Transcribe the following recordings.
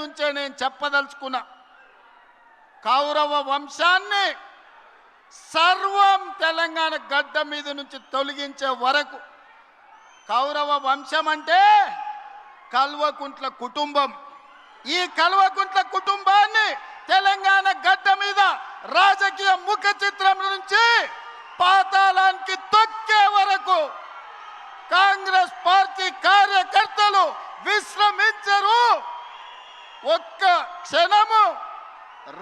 నుంచే నేను చెప్పదలుచుకున్నా, కౌరవ వంశాన్ని సర్వం తెలంగాణ గడ్డ మీద నుంచి తొలగించే వరకు. కౌరవ వంశం అంటే కల్వకుంట్ల కుటుంబం. ఈ కల్వకుంట్ల కుటుంబాన్ని తెలంగాణ గడ్డ మీద రాజకీయ ముఖ చిత్రం నుంచి పాతాళానికి తొక్కే వరకు కాంగ్రెస్ పార్టీ కార్యకర్తలు విశ్రమించరు, ఒక్క క్షణము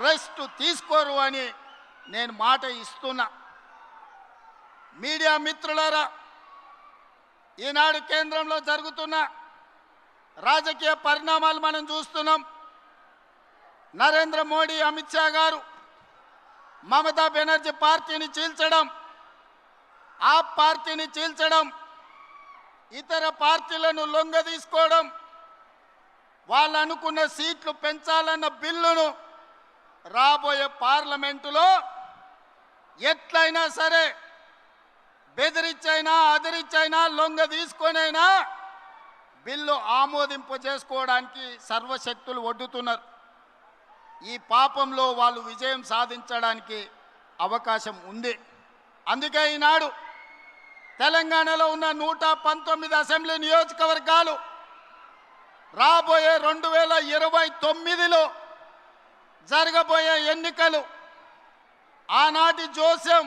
రెస్ట్ తీసుకోరు అని నేను మాట ఇస్తున్నా. మీడియా మిత్రులారా, ఈనాడు కేంద్రంలో జరుగుతున్న రాజకీయ పరిణామాలు మనం చూస్తున్నాం. నరేంద్ర మోడీ, అమిత్ షా గారు మమతా బెనర్జీ పార్టీని చీల్చడం, ఆ పార్టీని చీల్చడం, ఇతర పార్టీలను లొంగదీసుకోవడం, వాళ్ళు అనుకున్న సీట్లు పెంచాలన్న బిల్లును రాబోయే పార్లమెంటులో ఎట్లయినా సరే బెదిరించైనా అదిరించైనా లొంగ తీసుకొనైనా బిల్లు ఆమోదింపు చేసుకోవడానికి సర్వశక్తులు ఒడ్డుతున్నారు. ఈ పాపంలో వాళ్ళు విజయం సాధించడానికి అవకాశం ఉంది. అందుకే ఈనాడు తెలంగాణలో ఉన్న 119 అసెంబ్లీ నియోజకవర్గాలు రాబోయే 2029లో జరగబోయే ఎన్నికలు, ఆనాటి జోస్యం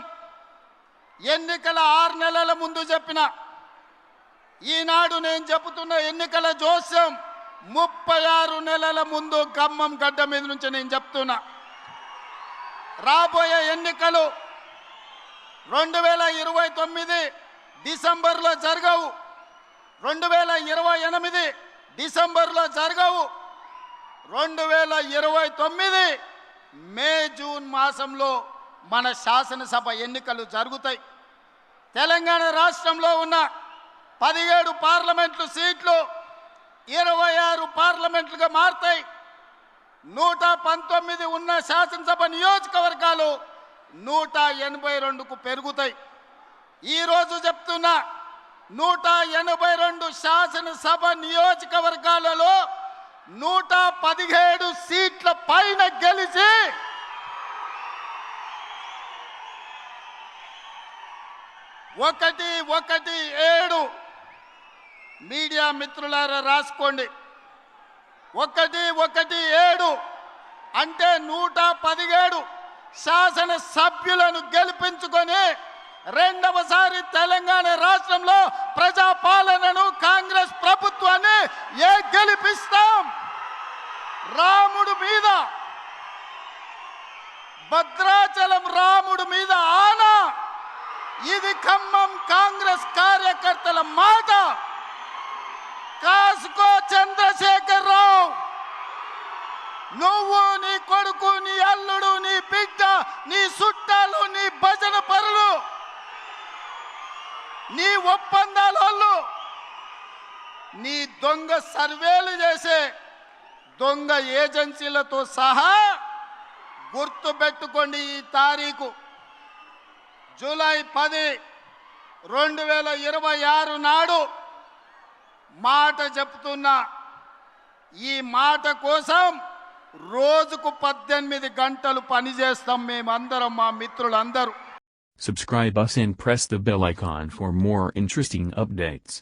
ఎన్నికల 6 నెలల ముందు చెప్పిన, ఈనాడు నేను చెబుతున్న ఎన్నికల జోస్యం 36 నెలల ముందు ఖమ్మం గడ్డ మీద నుంచి నేను చెప్తున్నా. రాబోయే ఎన్నికలు 2029 డిసెంబర్లో జరగవు, 2028 డిసెంబర్లో జరగవు, 2029 మే జూన్ మాసంలో మన శాసనసభ ఎన్నికలు జరుగుతాయి. తెలంగాణ రాష్ట్రంలో ఉన్న 17 పార్లమెంటు సీట్లు 26 పార్లమెంట్లుగా మారుతాయి. 119 ఉన్న శాసనసభ నియోజకవర్గాలు 182కు పెరుగుతాయి. ఈరోజు చెప్తున్నా, 182 శాసనసభ నియోజకవర్గాలలో 117 సీట్ల పైన గెలిచి 117 మీడియా మిత్రులారా రాసుకోండి. 117 అంటే 117 శాసన సభ్యులను గెలిపించుకొని రెండవసారి తెలంగాణ రాష్ట్రంలో ప్రజాపాలనను కాంగ్రెస్ ప్రభుత్వాన్ని గెలిపిస్తాం. రాముడు మీద, భద్రాచలం రాముడు మీద ఆనా. ఇది ఖమ్మం కాంగ్రెస్ కార్యకర్తల మాట. కాసుకో చంద్రశేఖర్ రావు, నువ్వు, నీ కొడుకు, నీ అల్లుడు, నీ బిడ్డ, నీ చుట్టాలు, నీ భజన పరులు, నీ ఒప్పందాలు, నీ దొంగ సర్వేలు చేసే దొంగ ఏజెన్సీలతో సహా గుర్తుపెట్టుకోండి. ఈ తారీఖు జూలై 10, 2026 నాడు మాట చెప్తున్నా. ఈ మాట కోసం రోజుకు 18 గంటలు పనిచేస్తాం మేమందరం, మా మిత్రులందరూ. Subscribe us and press the bell icon for more interesting updates.